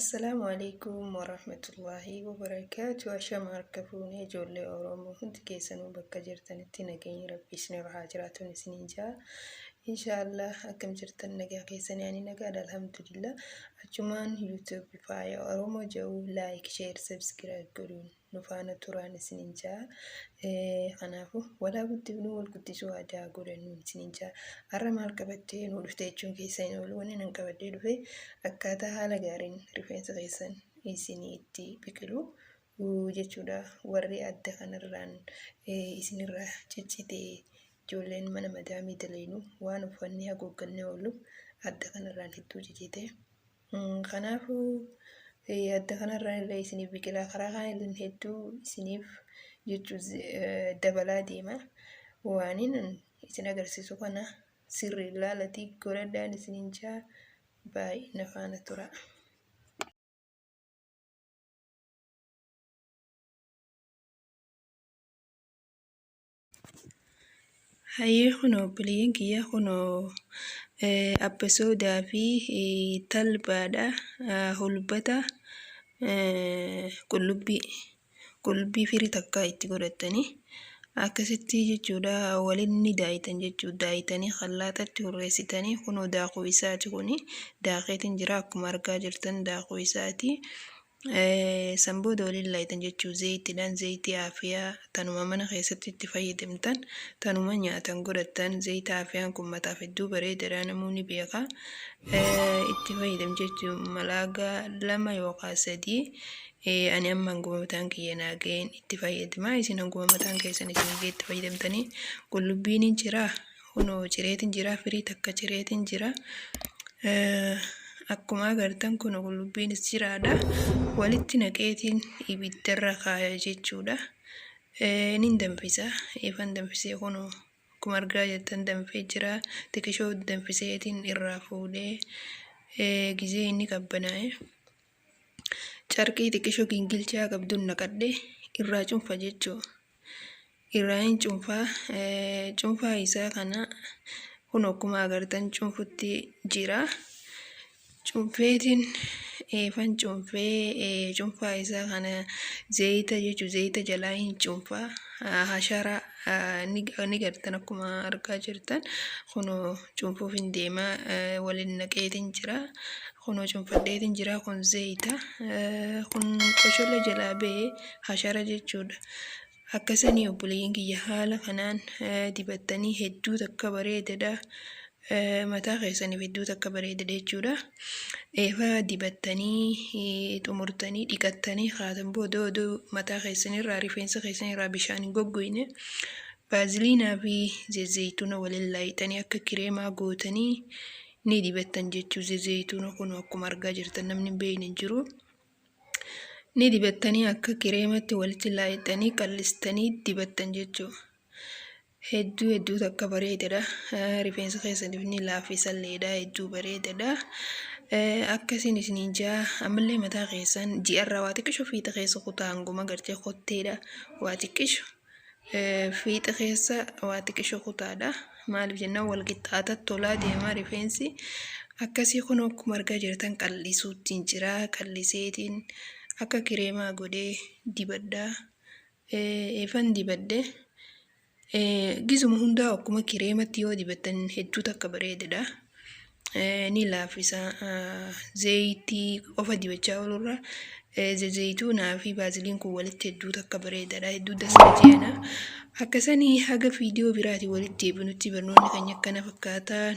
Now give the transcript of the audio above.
السلام عليكم ورحمة الله وبركاته. أشام هركفوني جولي أورومو هند كيسانو بكا جرتن التنقين ربي سني رحاجراتون سنينجا إن شاء الله أكم جرتن نقا كيسان يعني نقا الحمد لله. أجمان يوتيوب فايا أورومو جو لايك شير سبسكرايب قولون نفانا توران سنينجا خنافو ولا قد بنو والقد سوادا قولن سنينجا أرمال كبتين ولفتيجون كيسان ولونين انكبتين في akkaataa haala gaariin rifeensa keessan isinii itti biqilu jechuudha. Warri adda kanarraan isinirraa ciccite ijoolleen mana madaamii daleenuu waan uffanni haguuggannee oolu adda kanarraan hedduu ciccite. Kanaafuu adda kanarraan illee isiniif biqilaa karaa kanaan hedduu isiniif jechuun dabalaa deema. Waaniin isin agarsiisu kana sirrii ilaalatii godhadhaan isiniin jaa. باي نفانا ترى هاي خنو بلين كيا خنو أبسودا في تلبادا هلبتا قلبي في رتكا اتقولتني akkasitti jechuudha. Waliin ni daayitan jechuudha. Daayitanii khallaatatti hurreessitanii kunoo daakuu isaati kuni daakeetiin jira akkuma argaa jirtan daakuu isaati. Sanbooda waliin laayitan jechuudha. Zayitiidhaan zayitii aafiyaa tanuma mana keessatti itti fayyadamtan tanuma nyaatan godhatan zayita aafiyaan kun mataaf hedduu bareedaadha namoonni beeka. Itti fayyadam jechuudha. Malaagaa 2 yookaan 3 ani amma hanguma mataan kiyya naageen itti fayyadamaa isin hanguma mataan keessan isin itti fayyadamtanii qullubbiin hin jira kunoo cireetiin jira firii takka cireetiin jira akkuma agartan kun qullubbiinis jiraadha walitti naqeetiin ibiddarra kaaya jechuudha. Nin danfisa ifan danfisee kunoo akkuma argaa jirtan danfee jira xiqqishoo danfiseetiin irraa fuudhee gizee inni qabbanaa'e. Carqii xiqqishoo gingilchaa qabduun naqadhee irraa cuunfa jechuudha. Irraa hin cuunfaa isaa kana kun akkuma agartan cuunfutti jira. Cuunfeetiin eefan cuunfaa isaa kana zayita jechuudha. Zayita jalaa hin cuunfaa hashara ni gartan akkuma argaa jirtan kun cuunfuuf hin deema waliin naqeetiin jira. Kunoo cuunfadheetiin jira kun zayita kun qosholla jalaa ba'ee hashara jechuudha. Akkasanii obboleeyyiin kiyya haala kanaan dibattanii hedduu takka bareedadha. Mataa keessaniif hedduu takka bareedadha jechuudha. Eefaa dibattanii xumurtanii dhiqattanii haatan booda oduu mataa keessanirraa rifeensa keessanirraa bishaan hin goggoyne baaziliinaa fi zayituuna waliin laayitanii akka kireemaa gootanii ni dibattan jechuudha. Zayituuna kun akkuma argaa jirtan namni hin beekne hin jiru. Ni dibattanii akka kireematti walitti laayitanii qallistanii dibattan jechuudha. Hedduu takka bareedadha. Rifeensa keessaniif ni laaffisalleedha. Hedduu bareedadha. Akkasiin isiniin jaa ammallee mataa keessan ji'arraa waa xiqqisho fiixa keessa kutaa hanguma gartee kotteedha. Waa xiqqisho fiixa keessa waa xiqqisho kutaadha. Maaliif jennaan wal qixxaata tolaa deemaa rifeensi akkasii kun akkuma argaa jirtan qallisuutiin jira. Qalliseetiin akka kireemaa godhee dibaddaa eefan dibadde gizuma hundaa akkuma kireematti yoo dibattan hedduu takka bareedadha. Ni laaffisa zayitii qofa dibachaa oolurra zayituunaa fi baaziliin kun walitti hedduu takka bareedadha. Hedduu dasa jeena akkasanii haga viidiyoo biraati walitti deebinutti barnoonni keenya akkana fakkaata.